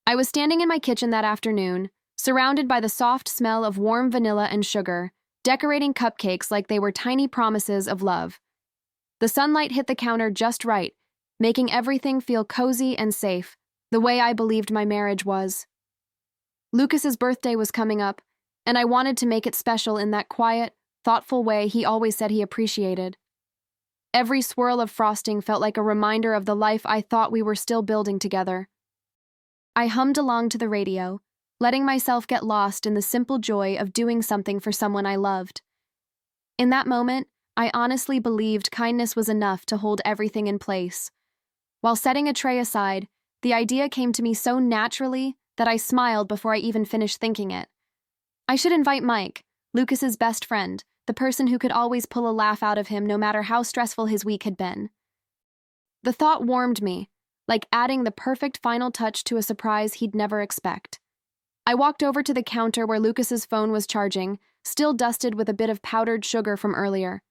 I was standing in my kitchen that afternoon, surrounded by the soft smell of warm vanilla and sugar, decorating cupcakes like they were tiny promises of love. The sunlight hit the counter just right, making everything feel cozy and safe, the way I believed my marriage was. Lucas's birthday was coming up, and I wanted to make it special in that quiet, thoughtful way he always said he appreciated. Every swirl of frosting felt like a reminder of the life I thought we were still building together. I hummed along to the radio, letting myself get lost in the simple joy of doing something for someone I loved. In that moment, I honestly believed kindness was enough to hold everything in place. While setting a tray aside, the idea came to me so naturally that I smiled before I even finished thinking it. I should invite Mike, Lucas's best friend, the person who could always pull a laugh out of him no matter how stressful his week had been. The thought warmed me, like adding the perfect final touch to a surprise he'd never expect. I walked over to the counter where Lucas's phone was charging, still dusted with a bit of powdered sugar from earlier.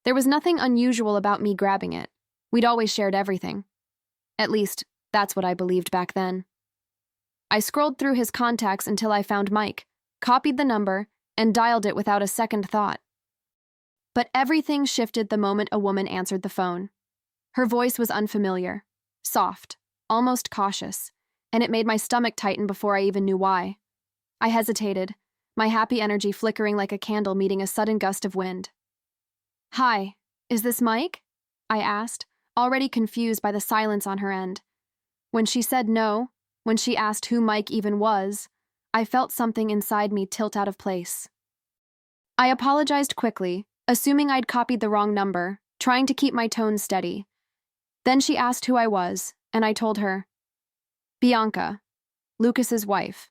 There was nothing unusual about me grabbing it. We'd always shared everything. At least, that's what I believed back then. I scrolled through his contacts until I found Mike, copied the number, and dialed it without a second thought. But everything shifted the moment a woman answered the phone. Her voice was unfamiliar, soft, almost cautious, and it made my stomach tighten before I even knew why. I hesitated, my happy energy flickering like a candle meeting a sudden gust of wind. "Hi, is this Mike?" I asked, already confused by the silence on her end. When she said no, when she asked who Mike even was, I felt something inside me tilt out of place. I apologized quickly, assuming I'd copied the wrong number, trying to keep my tone steady. Then she asked who I was, and I told her. Bianca, Lucas's wife.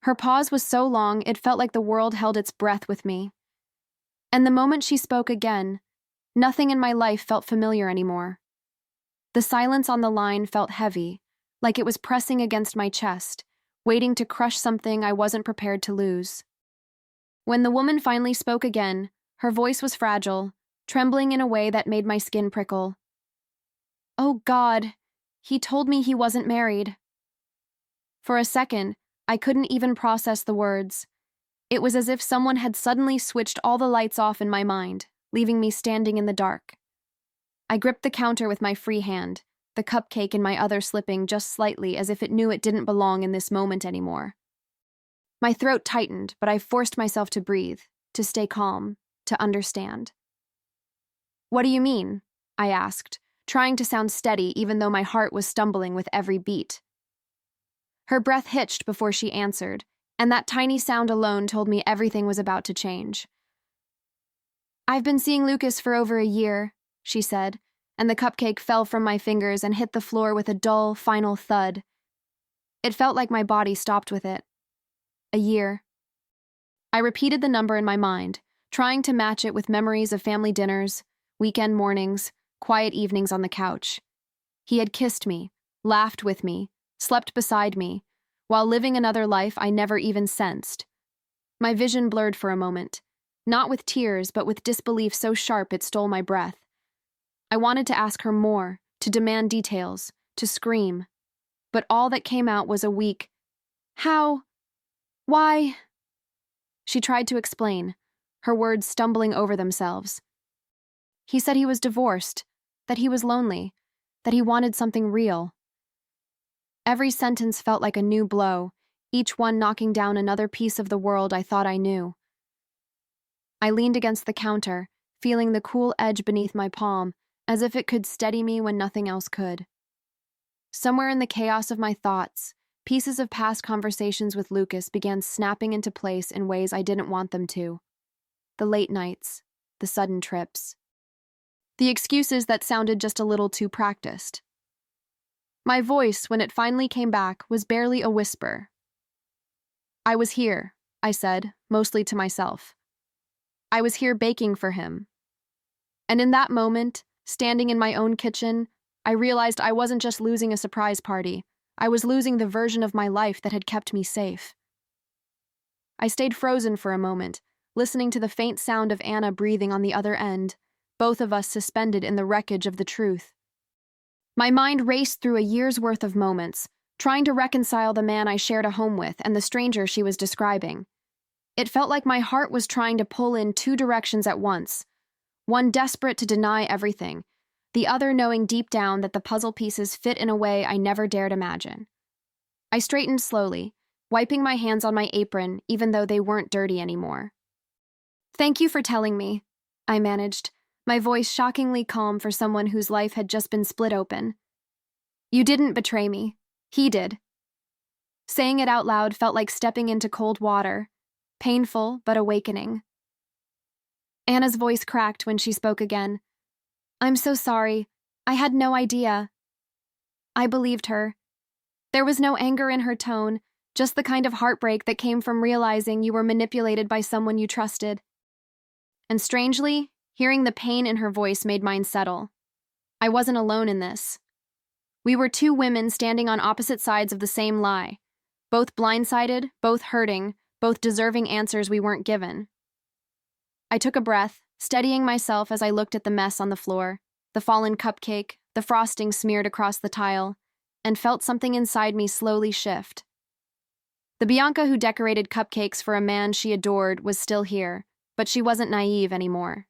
Her pause was so long it felt like the world held its breath with me. And the moment she spoke again, nothing in my life felt familiar anymore. The silence on the line felt heavy, like it was pressing against my chest, waiting to crush something I wasn't prepared to lose. When the woman finally spoke again, her voice was fragile, trembling in a way that made my skin prickle. "Oh God, he told me he wasn't married." For a second, I couldn't even process the words. It was as if someone had suddenly switched all the lights off in my mind, leaving me standing in the dark. I gripped the counter with my free hand, the cupcake in my other slipping just slightly as if it knew it didn't belong in this moment anymore. My throat tightened, but I forced myself to breathe, to stay calm, to understand. "What do you mean?" I asked, trying to sound steady even though my heart was stumbling with every beat. Her breath hitched before she answered, and that tiny sound alone told me everything was about to change. "I've been seeing Lucas for over a year," she said, and the cupcake fell from my fingers and hit the floor with a dull, final thud. It felt like my body stopped with it. A year. I repeated the number in my mind, trying to match it with memories of family dinners, weekend mornings, quiet evenings on the couch. He had kissed me, laughed with me, slept beside me, while living another life I never even sensed. My vision blurred for a moment, not with tears but with disbelief so sharp it stole my breath. I wanted to ask her more, to demand details, to scream. But all that came out was a weak, "How? Why?" She tried to explain, her words stumbling over themselves. "He said he was divorced, that he was lonely, that he wanted something real." Every sentence felt like a new blow, each one knocking down another piece of the world I thought I knew. I leaned against the counter, feeling the cool edge beneath my palm, as if it could steady me when nothing else could. Somewhere in the chaos of my thoughts, pieces of past conversations with Lucas began snapping into place in ways I didn't want them to. The late nights, the sudden trips. The excuses that sounded just a little too practiced. My voice, when it finally came back, was barely a whisper. "I was here," I said, mostly to myself. "I was here baking for him." And in that moment, standing in my own kitchen, I realized I wasn't just losing a surprise party. I was losing the version of my life that had kept me safe. I stayed frozen for a moment, listening to the faint sound of Anna breathing on the other end, both of us suspended in the wreckage of the truth. My mind raced through a year's worth of moments, trying to reconcile the man I shared a home with and the stranger she was describing. It felt like my heart was trying to pull in two directions at once, one desperate to deny everything, the other knowing deep down that the puzzle pieces fit in a way I never dared imagine. I straightened slowly, wiping my hands on my apron even though they weren't dirty anymore. "Thank you for telling me," I managed, my voice shockingly calm for someone whose life had just been split open. "You didn't betray me. He did." Saying it out loud felt like stepping into cold water, painful but awakening. Anna's voice cracked when she spoke again. "I'm so sorry. I had no idea." I believed her. There was no anger in her tone, just the kind of heartbreak that came from realizing you were manipulated by someone you trusted. And strangely, hearing the pain in her voice made mine settle. I wasn't alone in this. We were two women standing on opposite sides of the same lie, both blindsided, both hurting, both deserving answers we weren't given. I took a breath, steadying myself as I looked at the mess on the floor, the fallen cupcake, the frosting smeared across the tile, and felt something inside me slowly shift. The Bianca who decorated cupcakes for a man she adored was still here, but she wasn't naive anymore.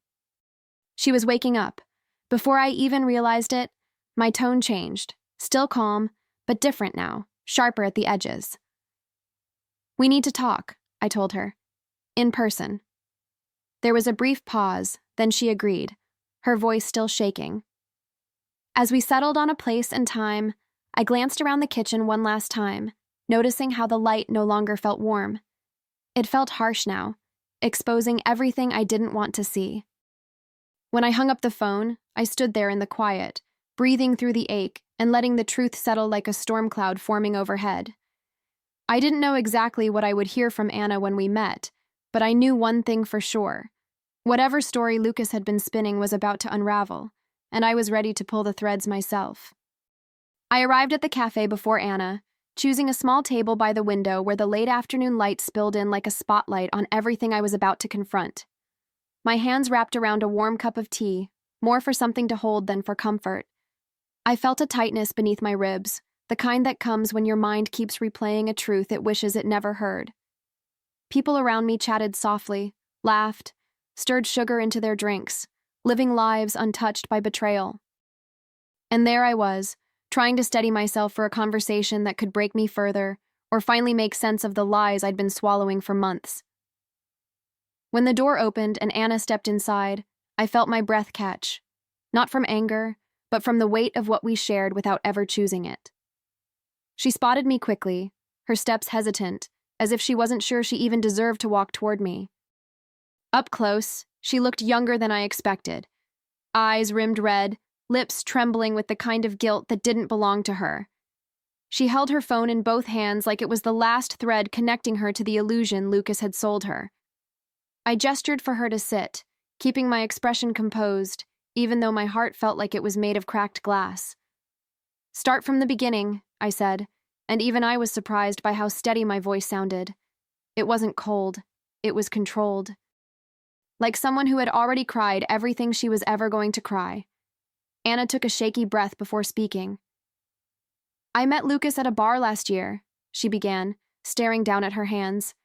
She was waking up. Before I even realized it, my tone changed, still calm, but different now, sharper at the edges. "We need to talk," I told her. "In person." There was a brief pause, then she agreed, her voice still shaking. As we settled on a place and time, I glanced around the kitchen one last time, noticing how the light no longer felt warm. It felt harsh now, exposing everything I didn't want to see. When I hung up the phone, I stood there in the quiet, breathing through the ache and letting the truth settle like a storm cloud forming overhead. I didn't know exactly what I would hear from Anna when we met, but I knew one thing for sure. Whatever story Lucas had been spinning was about to unravel, and I was ready to pull the threads myself. I arrived at the cafe before Anna, choosing a small table by the window where the late afternoon light spilled in like a spotlight on everything I was about to confront. My hands wrapped around a warm cup of tea, more for something to hold than for comfort. I felt a tightness beneath my ribs, the kind that comes when your mind keeps replaying a truth it wishes it never heard. People around me chatted softly, laughed, stirred sugar into their drinks, living lives untouched by betrayal. And there I was, trying to steady myself for a conversation that could break me further, or finally make sense of the lies I'd been swallowing for months. When the door opened and Anna stepped inside, I felt my breath catch, not from anger, but from the weight of what we shared without ever choosing it. She spotted me quickly, her steps hesitant, as if she wasn't sure she even deserved to walk toward me. Up close, she looked younger than I expected, eyes rimmed red, lips trembling with the kind of guilt that didn't belong to her. She held her phone in both hands like it was the last thread connecting her to the illusion Lucas had sold her. I gestured for her to sit, keeping my expression composed, even though my heart felt like it was made of cracked glass. "Start from the beginning," I said, and even I was surprised by how steady my voice sounded. It wasn't cold, it was controlled. Like someone who had already cried everything she was ever going to cry. Anna took a shaky breath before speaking. "I met Lucas at a bar last year," she began, staring down at her hands.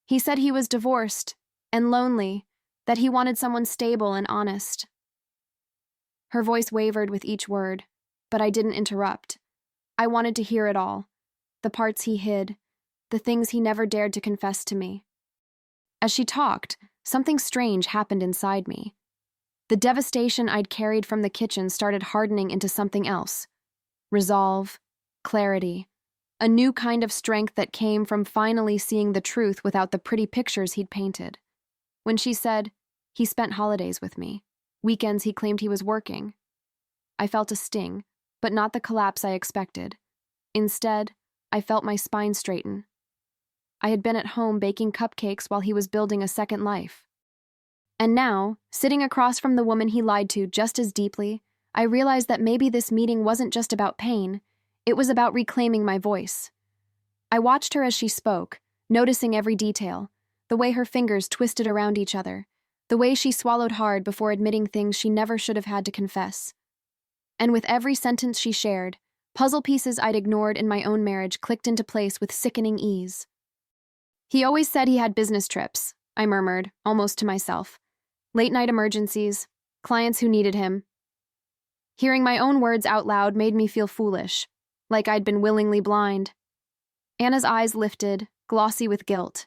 "He said he was divorced and lonely, that he wanted someone stable and honest." Her voice wavered with each word, but I didn't interrupt. I wanted to hear it all, the parts he hid, the things he never dared to confess to me. As she talked, something strange happened inside me. The devastation I'd carried from the kitchen started hardening into something else. Resolve, clarity, a new kind of strength that came from finally seeing the truth without the pretty pictures he'd painted. When she said, "He spent holidays with me, weekends he claimed he was working," I felt a sting, but not the collapse I expected. Instead, I felt my spine straighten. I had been at home baking cupcakes while he was building a second life. And now, sitting across from the woman he lied to just as deeply, I realized that maybe this meeting wasn't just about pain, it was about reclaiming my voice. I watched her as she spoke, noticing every detail, the way her fingers twisted around each other, the way she swallowed hard before admitting things she never should have had to confess. And with every sentence she shared, Puzzle pieces I'd ignored in my own marriage clicked into place with sickening ease. He always said he had business trips, I murmured, almost to myself. Late-night emergencies, clients who needed him. Hearing my own words out loud made me feel foolish, like I'd been willingly blind. Anna's eyes lifted, glossy with guilt.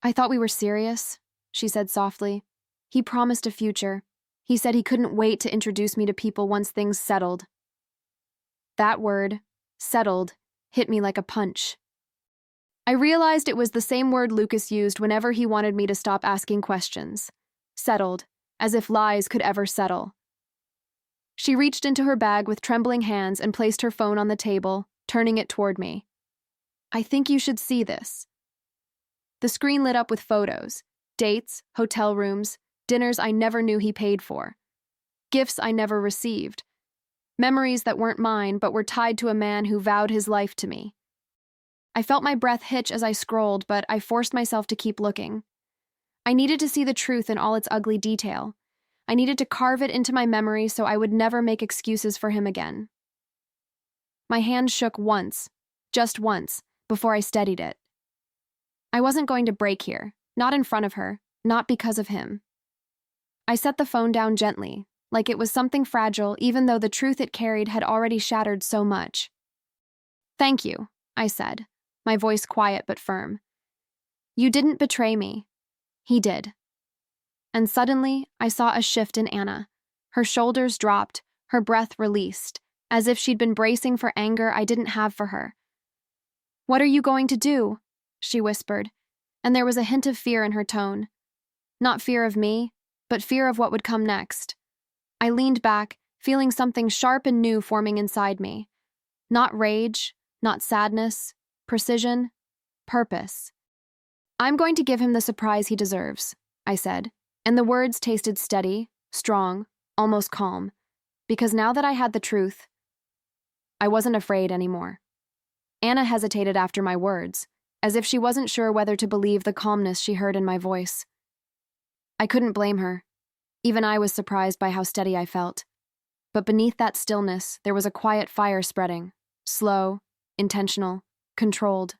"I thought we were serious," she said softly. "He promised a future. He said he couldn't wait to introduce me to people once things settled." That word, settled, hit me like a punch. I realized it was the same word Lucas used whenever he wanted me to stop asking questions. Settled, as if lies could ever settle. She reached into her bag with trembling hands and placed her phone on the table, turning it toward me. "I think you should see this." The screen lit up with photos, dates, hotel rooms, dinners I never knew he paid for, gifts I never received, memories that weren't mine but were tied to a man who vowed his life to me. I felt my breath hitch as I scrolled, but I forced myself to keep looking. I needed to see the truth in all its ugly detail. I needed to carve it into my memory so I would never make excuses for him again. My hand shook once, just once, before I steadied it. I wasn't going to break here, not in front of her, not because of him. I set the phone down gently, like it was something fragile even though the truth it carried had already shattered so much. "Thank you," I said, my voice quiet but firm. "You didn't betray me." He did. And suddenly, I saw a shift in Anna. Her shoulders dropped, her breath released, as if she'd been bracing for anger I didn't have for her. "What are you going to do?" she whispered, and there was a hint of fear in her tone. Not fear of me, but fear of what would come next. I leaned back, feeling something sharp and new forming inside me. Not rage, not sadness, precision, purpose. "I'm going to give him the surprise he deserves," I said, and the words tasted steady, strong, almost calm, because now that I had the truth, I wasn't afraid anymore. Anna hesitated after my words, as if she wasn't sure whether to believe the calmness she heard in my voice. I couldn't blame her. Even I was surprised by how steady I felt. But beneath that stillness, there was a quiet fire spreading, slow, intentional, controlled.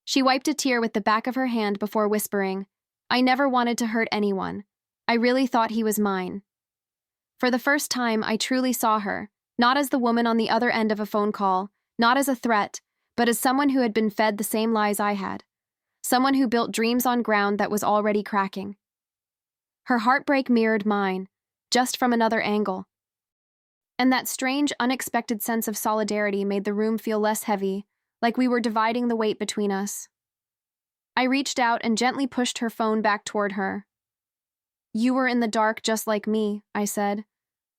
She wiped a tear with the back of her hand before whispering, "I never wanted to hurt anyone. I really thought he was mine." For the first time, I truly saw her, not as the woman on the other end of a phone call, not as a threat, but as someone who had been fed the same lies I had. Someone who built dreams on ground that was already cracking. Her heartbreak mirrored mine, just from another angle. And that strange, unexpected sense of solidarity made the room feel less heavy, like we were dividing the weight between us. I reached out and gently pushed her phone back toward her. "You were in the dark just like me," I said.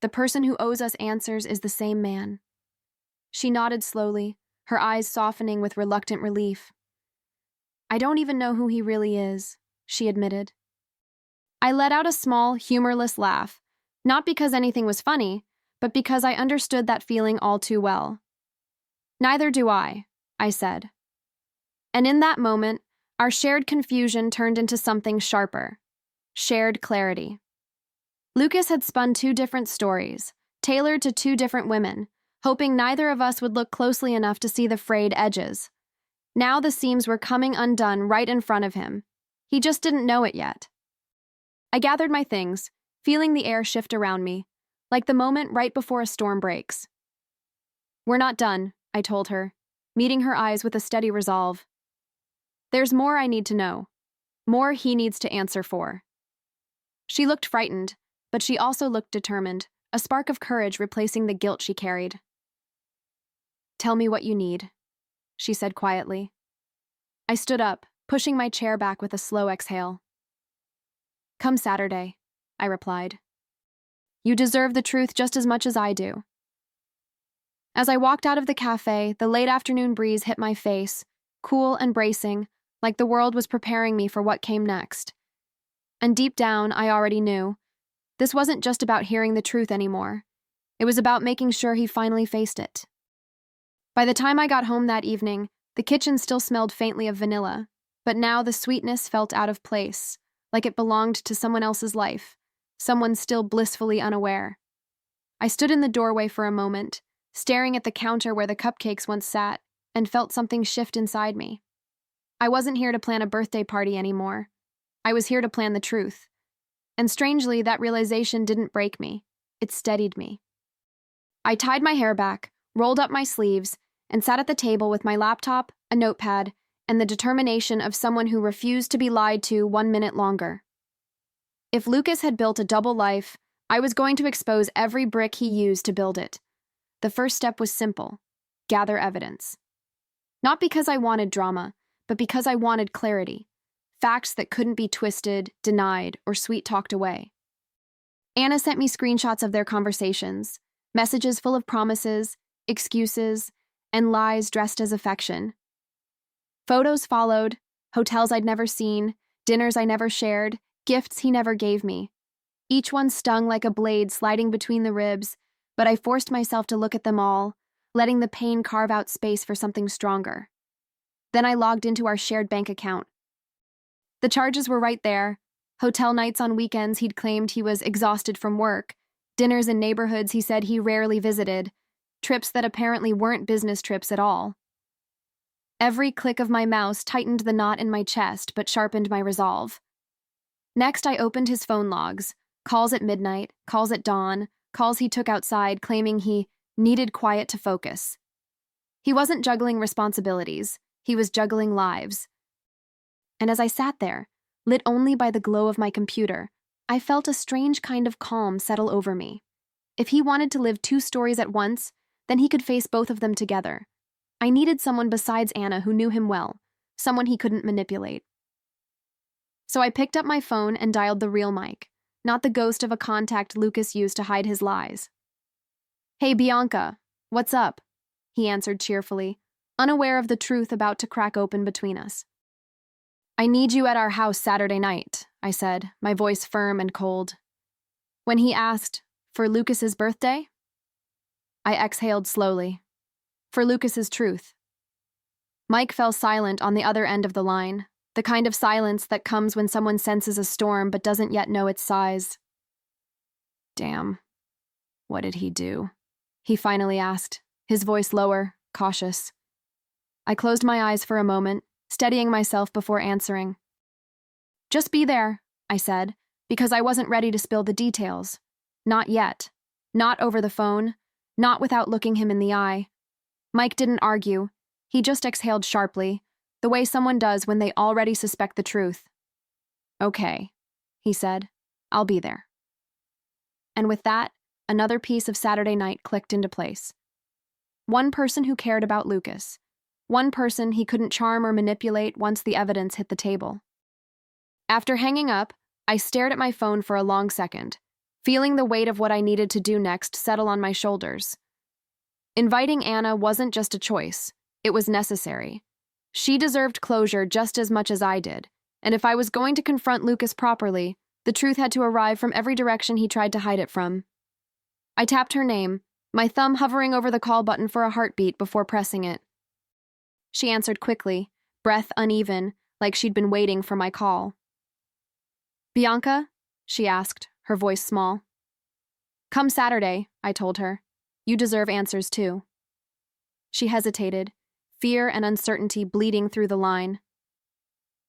"The person who owes us answers is the same man." She nodded slowly, her eyes softening with reluctant relief. "I don't even know who he really is," she admitted. I let out a small, humorless laugh, not because anything was funny, but because I understood that feeling all too well. "Neither do I said. And in that moment, our shared confusion turned into something sharper. Shared clarity. Lucas had spun two different stories, tailored to two different women, hoping neither of us would look closely enough to see the frayed edges. Now the seams were coming undone right in front of him. He just didn't know it yet. I gathered my things, feeling the air shift around me, like the moment right before a storm breaks. "We're not done," I told her, meeting her eyes with a steady resolve. "There's more I need to know. More he needs to answer for." She looked frightened, but she also looked determined, a spark of courage replacing the guilt she carried. "Tell me what you need," she said quietly. I stood up, pushing my chair back with a slow exhale. "Come Saturday," I replied. "You deserve the truth just as much as I do." As I walked out of the cafe, the late afternoon breeze hit my face, cool and bracing, like the world was preparing me for what came next. And deep down, I already knew. This wasn't just about hearing the truth anymore. It was about making sure he finally faced it. By the time I got home that evening, the kitchen still smelled faintly of vanilla, but now the sweetness felt out of place, like it belonged to someone else's life, someone still blissfully unaware. I stood in the doorway for a moment, staring at the counter where the cupcakes once sat, and felt something shift inside me. I wasn't here to plan a birthday party anymore. I was here to plan the truth. And strangely, that realization didn't break me. It steadied me. I tied my hair back, rolled up my sleeves, and sat at the table with my laptop, a notepad, and the determination of someone who refused to be lied to 1 minute longer. If Lucas had built a double life, I was going to expose every brick he used to build it. The first step was simple: gather evidence. Not because I wanted drama, but because I wanted clarity. Facts that couldn't be twisted, denied, or sweet-talked away. Anna sent me screenshots of their conversations, messages full of promises, excuses, and lies dressed as affection. Photos followed, hotels I'd never seen, dinners I never shared, gifts he never gave me. Each one stung like a blade sliding between the ribs, but I forced myself to look at them all, letting the pain carve out space for something stronger. Then I logged into our shared bank account. The charges were right there: hotel nights on weekends he'd claimed he was exhausted from work, dinners in neighborhoods he said he rarely visited, trips that apparently weren't business trips at all. Every click of my mouse tightened the knot in my chest but sharpened my resolve. Next, I opened his phone logs: calls at midnight, calls at dawn, calls he took outside claiming he needed quiet to focus. He wasn't juggling responsibilities, he was juggling lives. And as I sat there, lit only by the glow of my computer, I felt a strange kind of calm settle over me. If he wanted to live 2 stories at once, then he could face both of them together. I needed someone besides Anna who knew him well, someone he couldn't manipulate. So I picked up my phone and dialed the real Mike, not the ghost of a contact Lucas used to hide his lies. "Hey, Bianca, what's up?" he answered cheerfully, unaware of the truth about to crack open between us. "I need you at our house Saturday night," I said, my voice firm and cold. When he asked, "For Lucas's birthday?" I exhaled slowly. For Lucas's truth. Mike fell silent on the other end of the line, the kind of silence that comes when someone senses a storm but doesn't yet know its size. "Damn. What did he do?" he finally asked, his voice lower, cautious. I closed my eyes for a moment, steadying myself before answering. "Just be there," I said, because I wasn't ready to spill the details. Not yet. Not over the phone. Not without looking him in the eye. Mike didn't argue. He just exhaled sharply, the way someone does when they already suspect the truth. "Okay," he said. "I'll be there." And with that, another piece of Saturday night clicked into place. One person who cared about Lucas. One person he couldn't charm or manipulate once the evidence hit the table. After hanging up, I stared at my phone for a long second, feeling the weight of what I needed to do next settle on my shoulders. Inviting Anna wasn't just a choice, it was necessary. She deserved closure just as much as I did, and if I was going to confront Lucas properly, the truth had to arrive from every direction he tried to hide it from. I tapped her name, my thumb hovering over the call button for a heartbeat before pressing it. She answered quickly, breath uneven, like she'd been waiting for my call. "Bianca?" she asked, her voice small. "Come Saturday," I told her. "You deserve answers too." She hesitated, fear and uncertainty bleeding through the line.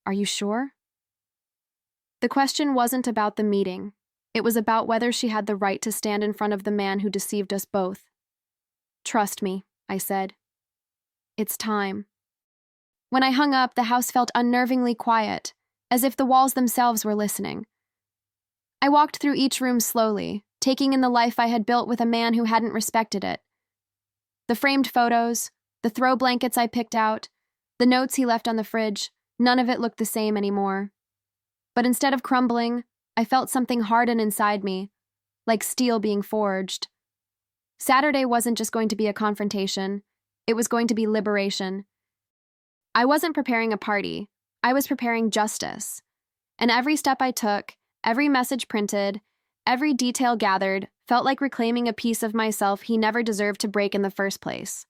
"Are you sure?" The question wasn't about the meeting. It was about whether she had the right to stand in front of the man who deceived us both. "Trust me," I said. "It's time." When I hung up, the house felt unnervingly quiet, as if the walls themselves were listening. I walked through each room slowly, taking in the life I had built with a man who hadn't respected it. The framed photos, the throw blankets I picked out, the notes he left on the fridge, none of it looked the same anymore. But instead of crumbling, I felt something harden inside me, like steel being forged. Saturday wasn't just going to be a confrontation, it was going to be liberation. I wasn't preparing a party, I was preparing justice. And every step I took, every message printed, every detail gathered, felt like reclaiming a piece of myself he never deserved to break in the first place.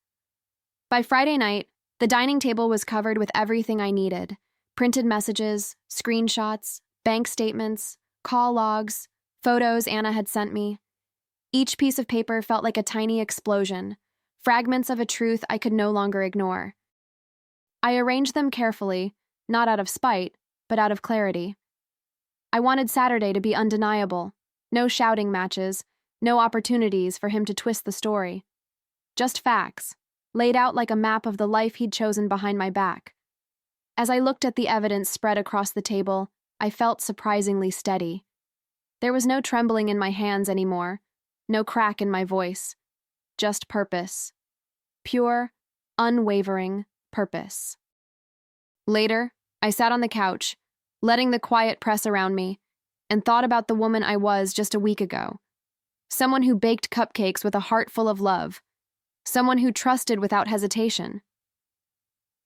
By Friday night, the dining table was covered with everything I needed: printed messages, screenshots, bank statements, call logs, photos Anna had sent me. Each piece of paper felt like a tiny explosion, fragments of a truth I could no longer ignore. I arranged them carefully, not out of spite, but out of clarity. I wanted Saturday to be undeniable. No shouting matches, no opportunities for him to twist the story. Just facts, laid out like a map of the life he'd chosen behind my back. As I looked at the evidence spread across the table, I felt surprisingly steady. There was no trembling in my hands anymore, no crack in my voice, just purpose. Pure, unwavering purpose. Later, I sat on the couch, letting the quiet press around me, and thought about the woman I was just a week ago. Someone who baked cupcakes with a heart full of love. Someone who trusted without hesitation.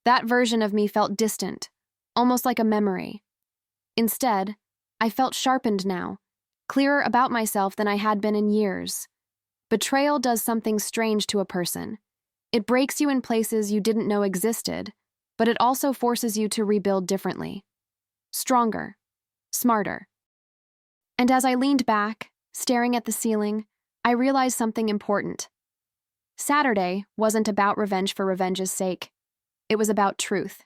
That version of me felt distant, almost like a memory. Instead, I felt sharpened now, clearer about myself than I had been in years. Betrayal does something strange to a person. It breaks you in places you didn't know existed, but it also forces you to rebuild differently. Stronger. Smarter. And as I leaned back, staring at the ceiling, I realized something important. Saturday wasn't about revenge for revenge's sake. It was about truth.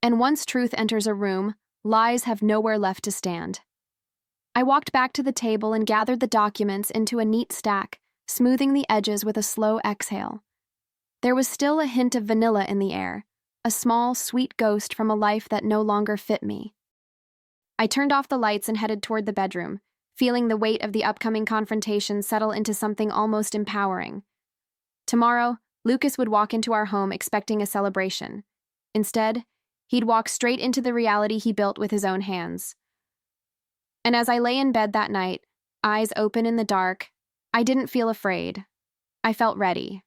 And once truth enters a room, lies have nowhere left to stand. I walked back to the table and gathered the documents into a neat stack, smoothing the edges with a slow exhale. There was still a hint of vanilla in the air, a small, sweet ghost from a life that no longer fit me. I turned off the lights and headed toward the bedroom, feeling the weight of the upcoming confrontation settle into something almost empowering. Tomorrow, Lucas would walk into our home expecting a celebration. Instead, he'd walk straight into the reality he built with his own hands. And as I lay in bed that night, eyes open in the dark, I didn't feel afraid. I felt ready.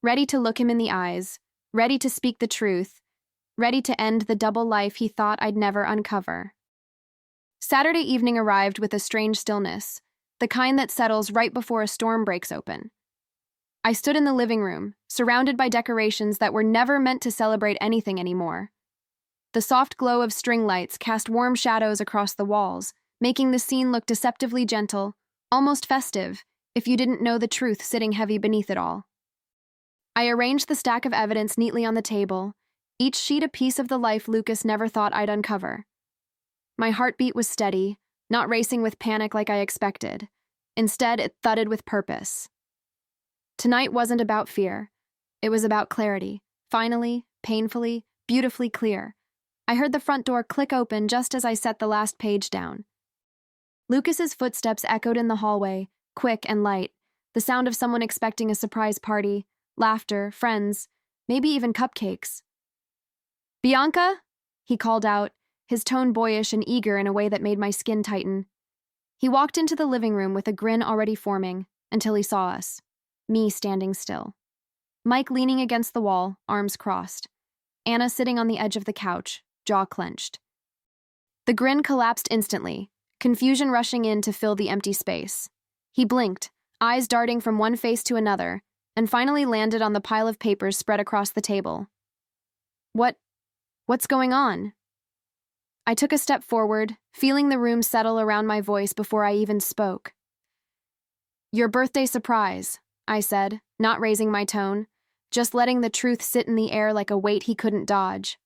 Ready to look him in the eyes, ready to speak the truth, ready to end the double life he thought I'd never uncover. Saturday evening arrived with a strange stillness, the kind that settles right before a storm breaks open. I stood in the living room, surrounded by decorations that were never meant to celebrate anything anymore. The soft glow of string lights cast warm shadows across the walls, making the scene look deceptively gentle, almost festive, if you didn't know the truth sitting heavy beneath it all. I arranged the stack of evidence neatly on the table, each sheet a piece of the life Lucas never thought I'd uncover. My heartbeat was steady, not racing with panic like I expected. Instead, it thudded with purpose. Tonight wasn't about fear. It was about clarity. Finally, painfully, beautifully clear. I heard the front door click open just as I set the last page down. Lucas's footsteps echoed in the hallway, quick and light, the sound of someone expecting a surprise party, laughter, friends, maybe even cupcakes. "Bianca?" he called out, his tone boyish and eager in a way that made my skin tighten. He walked into the living room with a grin already forming, until he saw us, me standing still. Mike leaning against the wall, arms crossed. Anna sitting on the edge of the couch, jaw clenched. The grin collapsed instantly, confusion rushing in to fill the empty space. He blinked, eyes darting from one face to another, and finally landed on the pile of papers spread across the table. What's going on?" I took a step forward, feeling the room settle around my voice before I even spoke. "Your birthday surprise," I said, not raising my tone, just letting the truth sit in the air like a weight he couldn't dodge.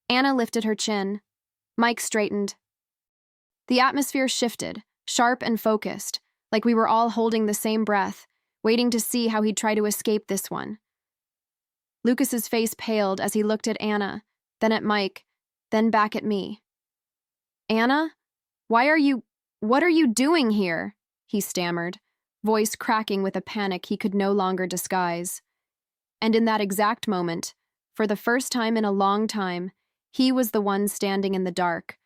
Anna lifted her chin. Mike straightened. The atmosphere shifted, sharp and focused, like we were all holding the same breath, waiting to see how he'd try to escape this one. Lucas's face paled as he looked at Anna, then at Mike, then back at me. "Anna? What are you doing here?" he stammered, voice cracking with a panic he could no longer disguise. And in that exact moment, for the first time in a long time, he was the one standing in the dark,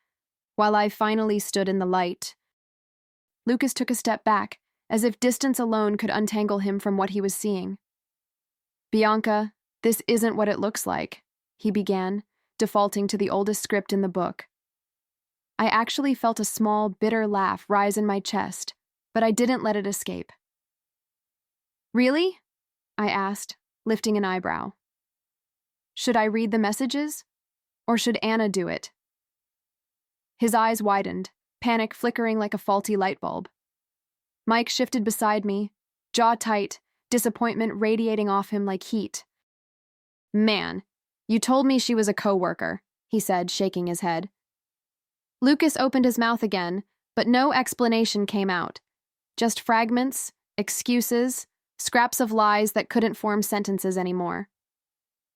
while I finally stood in the light. Lucas took a step back, as if distance alone could untangle him from what he was seeing. "Bianca, this isn't what it looks like," he began, defaulting to the oldest script in the book. I actually felt a small, bitter laugh rise in my chest, but I didn't let it escape. "Really?" I asked, lifting an eyebrow. "Should I read the messages? Or should Anna do it?" His eyes widened, panic flickering like a faulty light bulb. Mike shifted beside me, jaw tight, disappointment radiating off him like heat. "Man, you told me she was a coworker," he said, shaking his head. Lucas opened his mouth again, but no explanation came out. Just fragments, excuses, scraps of lies that couldn't form sentences anymore.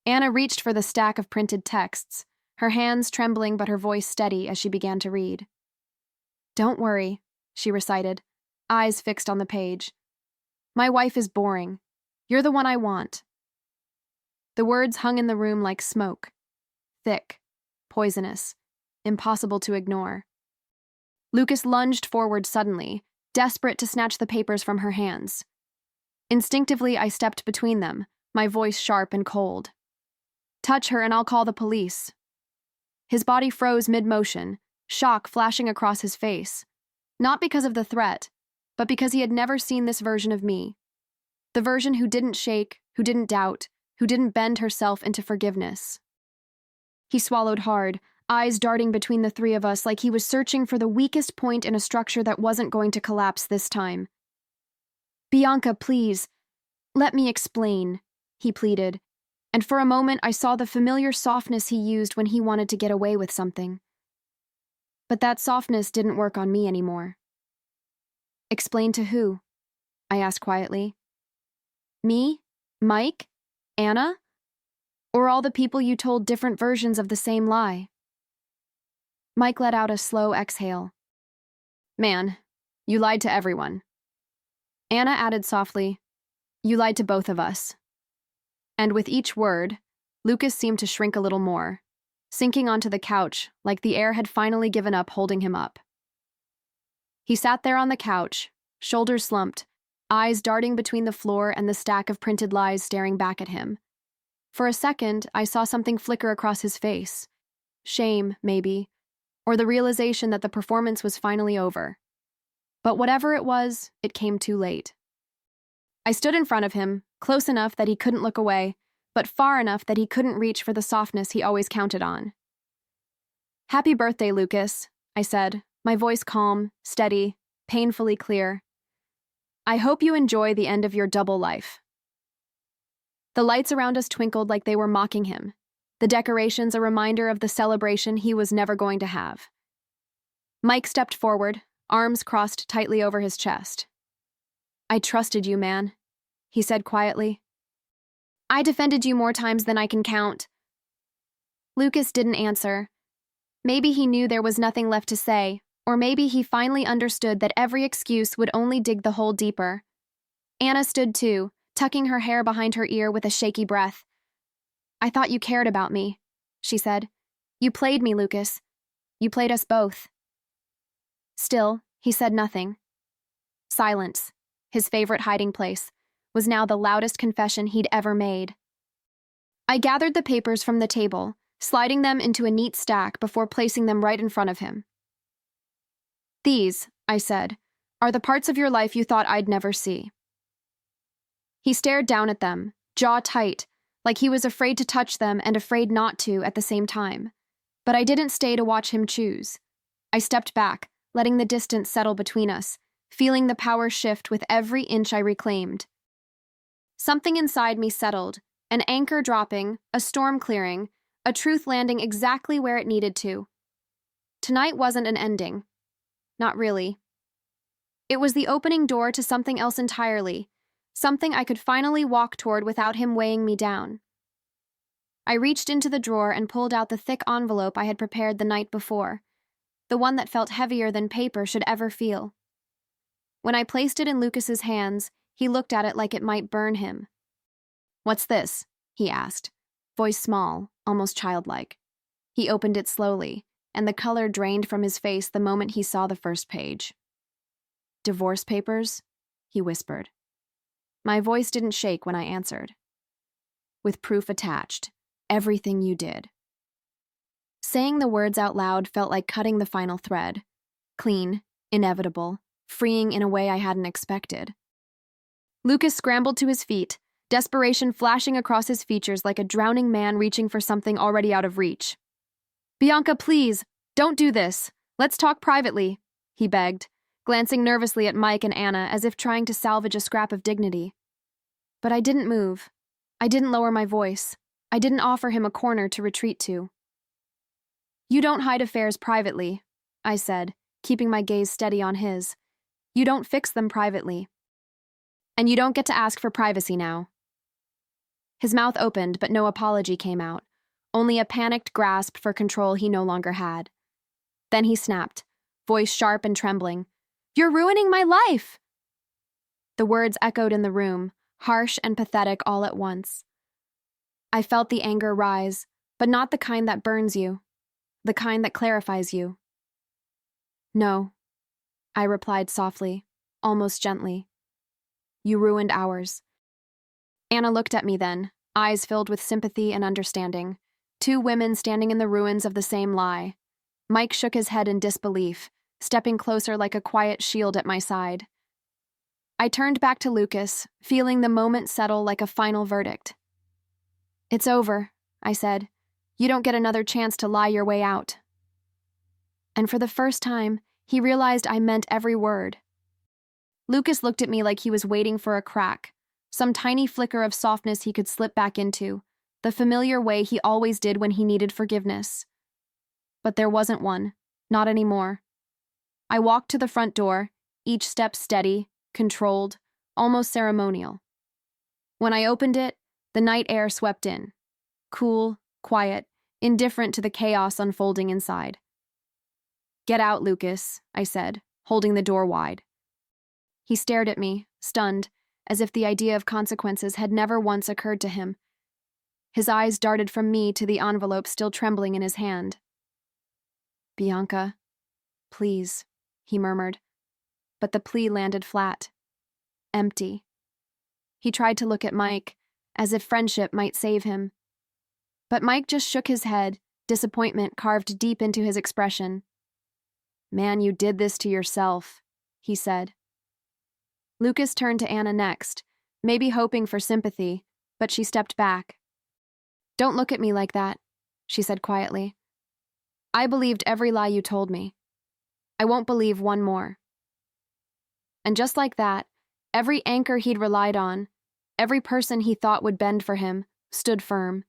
Anna reached for the stack of printed texts, her hands trembling but her voice steady as she began to read. "Don't worry," she recited, eyes fixed on the page. "My wife is boring. You're the one I want." The words hung in the room like smoke. Thick, poisonous, impossible to ignore. Lucas lunged forward suddenly, desperate to snatch the papers from her hands. Instinctively, I stepped between them, my voice sharp and cold. "Touch her and I'll call the police." His body froze mid-motion, shock flashing across his face. Not because of the threat, but because he had never seen this version of me. The version who didn't shake, who didn't doubt, who didn't bend herself into forgiveness. He swallowed hard, eyes darting between the three of us like he was searching for the weakest point in a structure that wasn't going to collapse this time. "Bianca, please, let me explain," he pleaded, and for a moment I saw the familiar softness he used when he wanted to get away with something. But that softness didn't work on me anymore. "Explain to who?" I asked quietly. "Me? Mike? Anna? Or all the people you told different versions of the same lie?" Mike let out a slow exhale. "Man, you lied to everyone." Anna added softly, "You lied to both of us." And with each word, Lucas seemed to shrink a little more, sinking onto the couch like the air had finally given up holding him up. He sat there on the couch, shoulders slumped, eyes darting between the floor and the stack of printed lies staring back at him. For a second, I saw something flicker across his face. Shame, maybe, or the realization that the performance was finally over. But whatever it was, it came too late. I stood in front of him, close enough that he couldn't look away, but far enough that he couldn't reach for the softness he always counted on. "Happy birthday, Lucas," I said, my voice calm, steady, painfully clear. "I hope you enjoy the end of your double life." The lights around us twinkled like they were mocking him, the decorations a reminder of the celebration he was never going to have. Mike stepped forward, arms crossed tightly over his chest. "I trusted you, man," he said quietly. "I defended you more times than I can count." Lucas didn't answer. Maybe he knew there was nothing left to say, or maybe he finally understood that every excuse would only dig the hole deeper. Anna stood too, tucking her hair behind her ear with a shaky breath. "I thought you cared about me," she said. "You played me, Lucas. You played us both." Still, he said nothing. Silence, his favorite hiding place, was now the loudest confession he'd ever made. I gathered the papers from the table, sliding them into a neat stack before placing them right in front of him. "These," I said, "are the parts of your life you thought I'd never see." He stared down at them, jaw tight, like he was afraid to touch them and afraid not to at the same time. But I didn't stay to watch him choose. I stepped back, letting the distance settle between us, feeling the power shift with every inch I reclaimed. Something inside me settled, an anchor dropping, a storm clearing, a truth landing exactly where it needed to. Tonight wasn't an ending. Not really. It was the opening door to something else entirely, something I could finally walk toward without him weighing me down. I reached into the drawer and pulled out the thick envelope I had prepared the night before, the one that felt heavier than paper should ever feel. When I placed it in Lucas's hands, he looked at it like it might burn him. "What's this?" he asked, voice small, almost childlike. He opened it slowly, and the color drained from his face the moment he saw the first page. "Divorce papers?" he whispered. My voice didn't shake when I answered. "With proof attached. Everything you did." Saying the words out loud felt like cutting the final thread. Clean, inevitable, freeing in a way I hadn't expected. Lucas scrambled to his feet, desperation flashing across his features like a drowning man reaching for something already out of reach. "Bianca, please, don't do this. Let's talk privately," he begged, glancing nervously at Mike and Anna as if trying to salvage a scrap of dignity. But I didn't move. I didn't lower my voice. I didn't offer him a corner to retreat to. You don't hide affairs privately, I said, keeping my gaze steady on his. You don't fix them privately. And you don't get to ask for privacy now. His mouth opened, but no apology came out, only a panicked grasp for control he no longer had. Then he snapped, voice sharp and trembling. You're ruining my life! The words echoed in the room, harsh and pathetic all at once. I felt the anger rise, but not the kind that burns you, the kind that clarifies you. No, I replied softly, almost gently. You ruined ours. Anna looked at me then, eyes filled with sympathy and understanding. Two women standing in the ruins of the same lie. Mike shook his head in disbelief, stepping closer like a quiet shield at my side. I turned back to Lucas, feeling the moment settle like a final verdict. It's over, I said. You don't get another chance to lie your way out. And for the first time, he realized I meant every word. Lucas looked at me like he was waiting for a crack, some tiny flicker of softness he could slip back into, the familiar way he always did when he needed forgiveness. But there wasn't one, not anymore. I walked to the front door, each step steady, controlled, almost ceremonial. When I opened it, the night air swept in, cool, quiet, indifferent to the chaos unfolding inside. Get out, Lucas, I said, holding the door wide. He stared at me, stunned, as if the idea of consequences had never once occurred to him. His eyes darted from me to the envelope still trembling in his hand. Bianca, please, he murmured, but the plea landed flat, empty. He tried to look at Mike, as if friendship might save him. But Mike just shook his head, disappointment carved deep into his expression. Man, you did this to yourself, he said. Lucas turned to Anna next, maybe hoping for sympathy, but she stepped back. Don't look at me like that, she said quietly. I believed every lie you told me. I won't believe one more. And just like that, every anchor he'd relied on, every person he thought would bend for him, stood firm.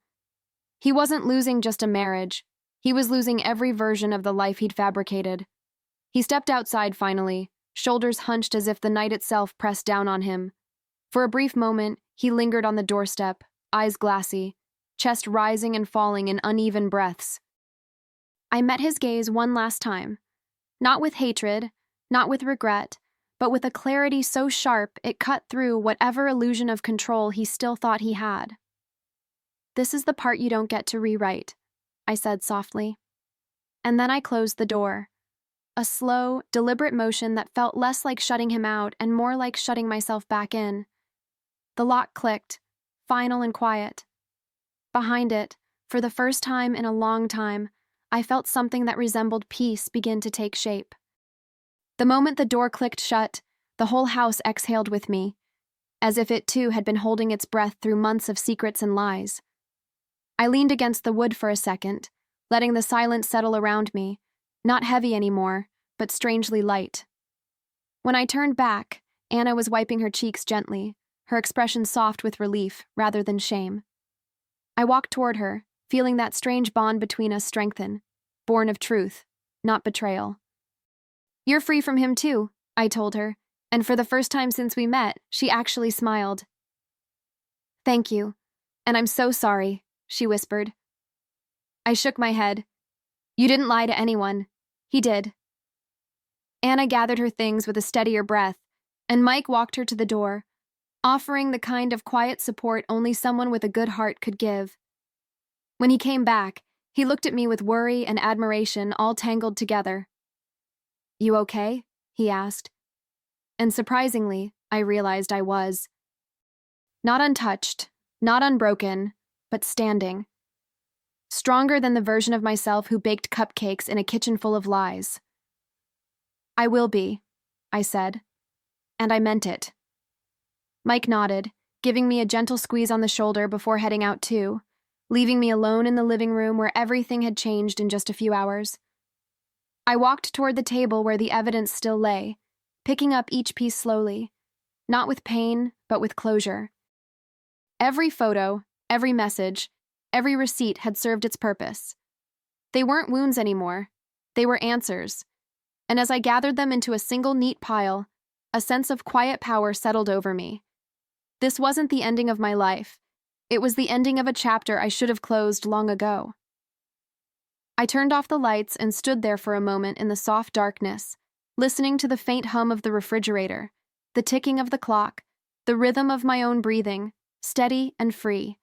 He wasn't losing just a marriage. He was losing every version of the life he'd fabricated. He stepped outside finally, shoulders hunched as if the night itself pressed down on him. For a brief moment, he lingered on the doorstep, eyes glassy, chest rising and falling in uneven breaths. I met his gaze one last time, not with hatred, not with regret, but with a clarity so sharp it cut through whatever illusion of control he still thought he had. This is the part you don't get to rewrite, I said softly. And then I closed the door. A slow, deliberate motion that felt less like shutting him out and more like shutting myself back in. The lock clicked, final and quiet. Behind it, for the first time in a long time, I felt something that resembled peace begin to take shape. The moment the door clicked shut, the whole house exhaled with me, as if it too had been holding its breath through months of secrets and lies. I leaned against the wood for a second, letting the silence settle around me, not heavy anymore, but strangely light. When I turned back, Anna was wiping her cheeks gently, her expression soft with relief rather than shame. I walked toward her, feeling that strange bond between us strengthen, born of truth, not betrayal. You're free from him too, I told her, and for the first time since we met, she actually smiled. Thank you, and I'm so sorry, she whispered. I shook my head. You didn't lie to anyone. He did. Anna gathered her things with a steadier breath, and Mike walked her to the door, offering the kind of quiet support only someone with a good heart could give. When he came back, he looked at me with worry and admiration all tangled together. You okay? He asked. And surprisingly, I realized I was. Not untouched, not unbroken, but standing. Stronger than the version of myself who baked cupcakes in a kitchen full of lies. I will be, I said. And I meant it. Mike nodded, giving me a gentle squeeze on the shoulder before heading out too, leaving me alone in the living room where everything had changed in just a few hours. I walked toward the table where the evidence still lay, picking up each piece slowly, not with pain, but with closure. Every photo, every message, every receipt had served its purpose. They weren't wounds anymore. They were answers. And as I gathered them into a single neat pile, a sense of quiet power settled over me. This wasn't the ending of my life. It was the ending of a chapter I should have closed long ago. I turned off the lights and stood there for a moment in the soft darkness, listening to the faint hum of the refrigerator, the ticking of the clock, the rhythm of my own breathing, steady and free.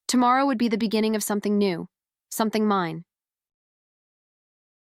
Tomorrow would be the beginning of something new, something mine.